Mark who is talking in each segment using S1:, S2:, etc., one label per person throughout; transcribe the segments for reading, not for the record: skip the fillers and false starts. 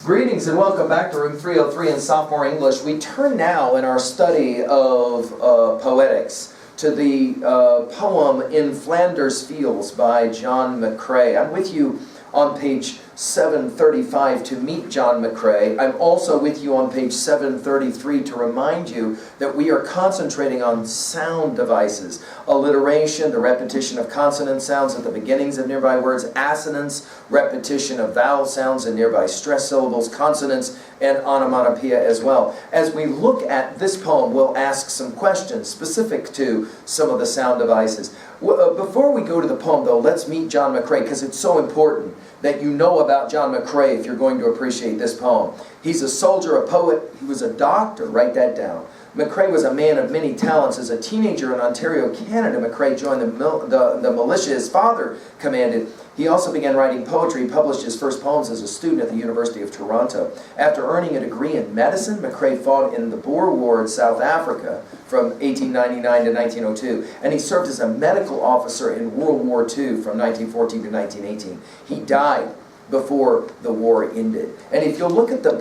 S1: Greetings and welcome back to Room 303 in Sophomore English. We turn now in our study of poetics to the poem In Flanders Fields by John McCrae. I'm with you on page 735 to meet John McCrae. I'm also with you on page 733 to remind you that we are concentrating on sound devices, alliteration, the repetition of consonant sounds at the beginnings of nearby words, assonance, repetition of vowel sounds in nearby stress syllables, consonants, and onomatopoeia as well. As we look at this poem, we'll ask some questions specific to some of the sound devices. Before we go to the poem, though, let's meet John McCrae, because it's so important that you know about John McCrae if you're going to appreciate this poem. He's a soldier, a poet, he was a doctor, write that down. McCrae was a man of many talents. As a teenager in Ontario, Canada, McCrae joined the militia his father commanded. He also began writing poetry. He published his first poems as a student at the University of Toronto. After earning a degree in medicine, McCrae fought in the Boer War in South Africa from 1899 to 1902, and he served as a medical officer in World War II from 1914 to 1918. He died before the war ended. And if you'll look at the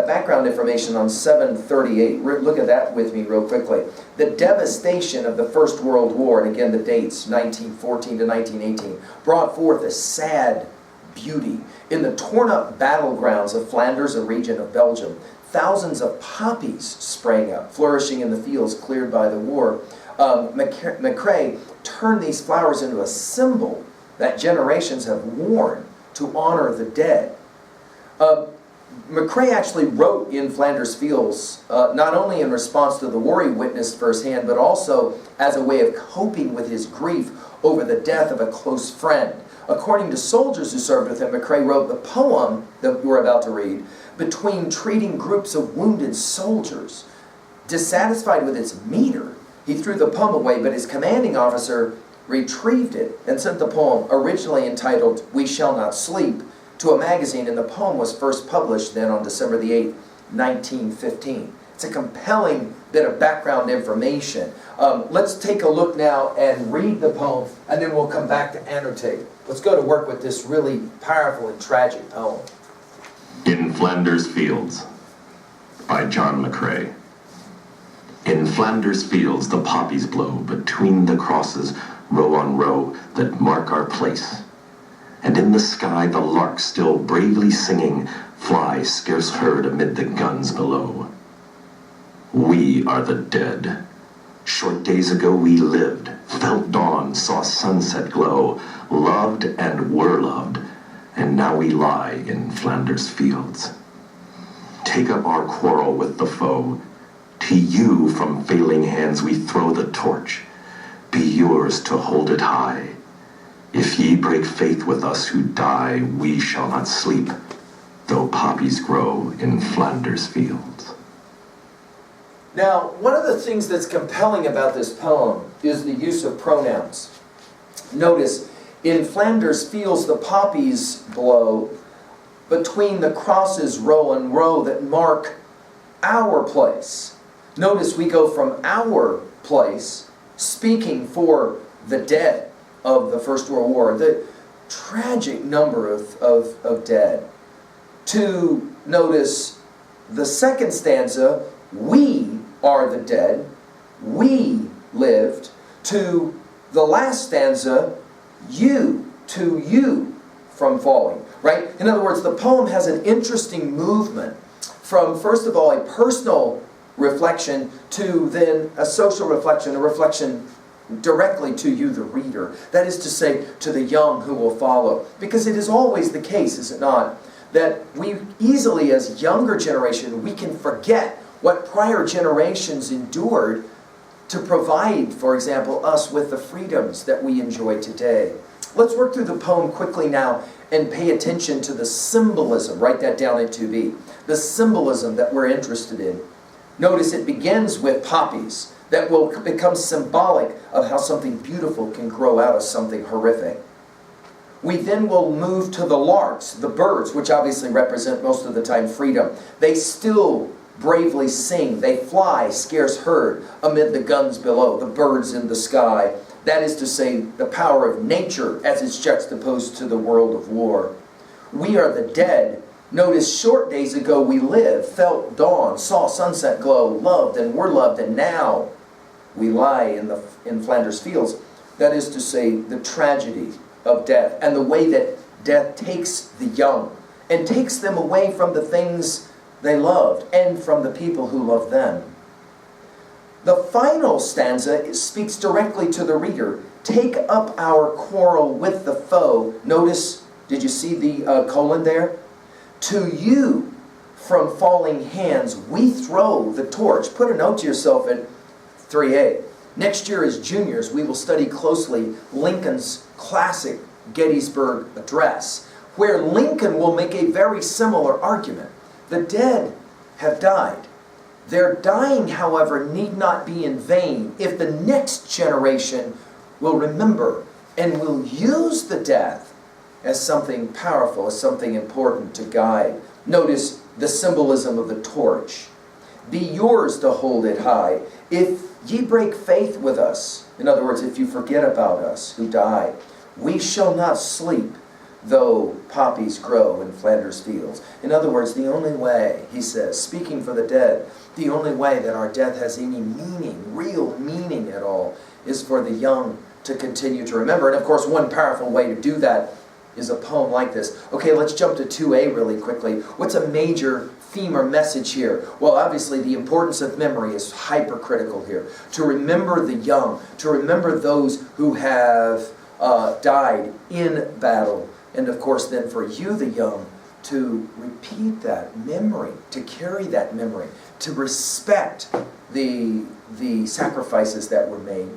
S1: background information on 738, look at that with me real quickly. The devastation of the First World War, and again the dates, 1914 to 1918, brought forth a sad beauty. In the torn up battlegrounds of Flanders, a region of Belgium, thousands of poppies sprang up, flourishing in the fields cleared by the war. McCrae turned these flowers into a symbol that generations have worn to honor the dead. McCrae actually wrote In Flanders Fields not only in response to the war he witnessed firsthand, but also as a way of coping with his grief over the death of a close friend. According to soldiers who served with him, McCrae wrote the poem that we're about to read between treating groups of wounded soldiers. Dissatisfied with its meter, he threw the poem away, but his commanding officer retrieved it and sent the poem, originally entitled We Shall Not Sleep, to a magazine, and the poem was first published then on December the 8th, 1915. It's a compelling bit of background information. Let's take a look now and read the poem, and then we'll come back to annotate. Let's go to work with this really powerful and tragic poem.
S2: In Flanders Fields by John McCrae. In Flanders Fields the poppies blow between the crosses, row on row, that mark our place. And in the sky the lark still bravely singing flies scarce heard amid the guns below. We are the dead. Short days ago we lived, felt dawn, saw sunset glow, loved and were loved, and now we lie in Flanders Fields. Take up our quarrel with the foe. To you from failing hands we throw the torch. Be yours to hold it high. If ye break faith with us who die, we shall not sleep, though poppies grow in Flanders Fields.
S1: Now, one of the things that's compelling about this poem is the use of pronouns. Notice, in Flanders Fields the poppies blow, between the crosses row and row that mark our place. Notice we go from our place, speaking for the dead of the First World War, the tragic number of dead, to notice the second stanza, we are the dead, we lived, to the last stanza, you, to you from falling, right? In other words, the poem has an interesting movement from, first of all, a personal reflection to then a social reflection, a reflection directly to you, the reader. That is to say, to the young who will follow. Because it is always the case, is it not, that we easily, as younger generation, we can forget what prior generations endured to provide, for example, us with the freedoms that we enjoy today. Let's work through the poem quickly now and pay attention to the symbolism. Write that down in 2B. The symbolism that we're interested in. Notice it begins with poppies that will become symbolic of how something beautiful can grow out of something horrific. We then will move to the larks, the birds, which obviously represent most of the time freedom. They still bravely sing. They fly scarce heard amid the guns below, the birds in the sky. That is to say, the power of nature as it's juxtaposed to the world of war. We are the dead Notice, short days ago we lived, felt dawn, saw sunset glow, loved and were loved, and now we lie in Flanders fields. That is to say, the tragedy of death and the way that death takes the young and takes them away from the things they loved and from the people who love them. The final stanza speaks directly to the reader. Take up our quarrel with the foe. Notice, did you see the colon there? To you, from falling hands, we throw the torch. Put a note to yourself at 3A. Next year as juniors, we will study closely Lincoln's classic Gettysburg Address, where Lincoln will make a very similar argument. The dead have died. Their dying, however, need not be in vain if the next generation will remember and will use the death as something powerful, as something important to guide. Notice the symbolism of the torch. Be yours to hold it high. If ye break faith with us, in other words, if you forget about us who die, we shall not sleep, though poppies grow in Flanders fields. In other words, the only way, he says, speaking for the dead, the only way that our death has any meaning, real meaning at all, is for the young to continue to remember. And of course, one powerful way to do that is a poem like this. Okay, let's jump to 2A really quickly. What's a major theme or message here? Well, obviously the importance of memory is hypercritical here. To remember the young, to remember those who have died in battle, and of course then for you, the young, to repeat that memory, to carry that memory, to respect the sacrifices that were made.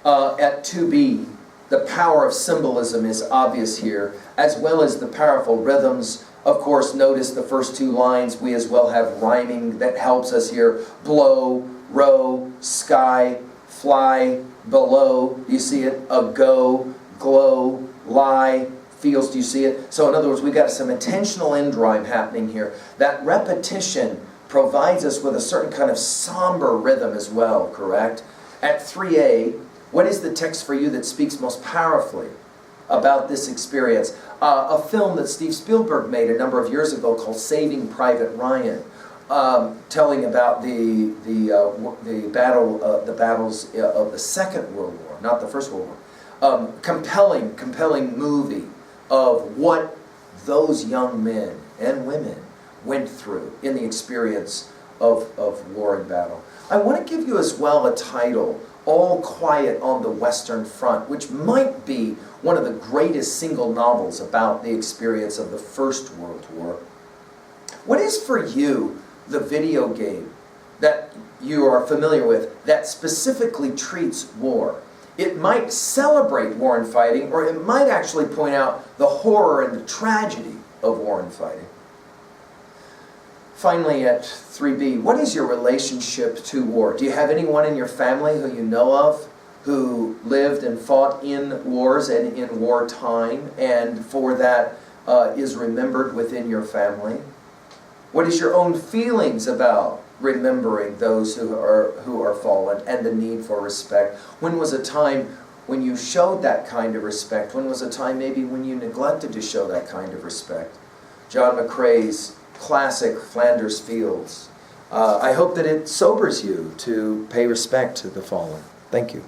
S1: At 2B, the power of symbolism is obvious here, as well as the powerful rhythms. Of course, notice the first two lines. We as well have rhyming that helps us here. Blow, row, sky, fly, below. Do you see it? Ago, glow, lie, feels. Do you see it? So in other words, we've got some intentional end rhyme happening here. That repetition provides us with a certain kind of somber rhythm as well, correct? At 3A, what is the text for you that speaks most powerfully about this experience? A film that Steve Spielberg made a number of years ago called Saving Private Ryan, telling about the battles of the Second World War, not the First World War. Compelling movie of what those young men and women went through in the experience of war and battle. I want to give you as well a title, All Quiet on the Western Front, which might be one of the greatest single novels about the experience of the First World War. What is for you the video game that you are familiar with that specifically treats war? It might celebrate war and fighting, or it might actually point out the horror and the tragedy of war and fighting. Finally, at 3B, what is your relationship to war? Do you have anyone in your family who you know of who lived and fought in wars and in wartime, and for that is remembered within your family? What is your own feelings about remembering those who are fallen and the need for respect? When was a time when you showed that kind of respect? When was a time maybe when you neglected to show that kind of respect? John McCrae's classic Flanders Fields. I hope that it sobers you to pay respect to the fallen. Thank you.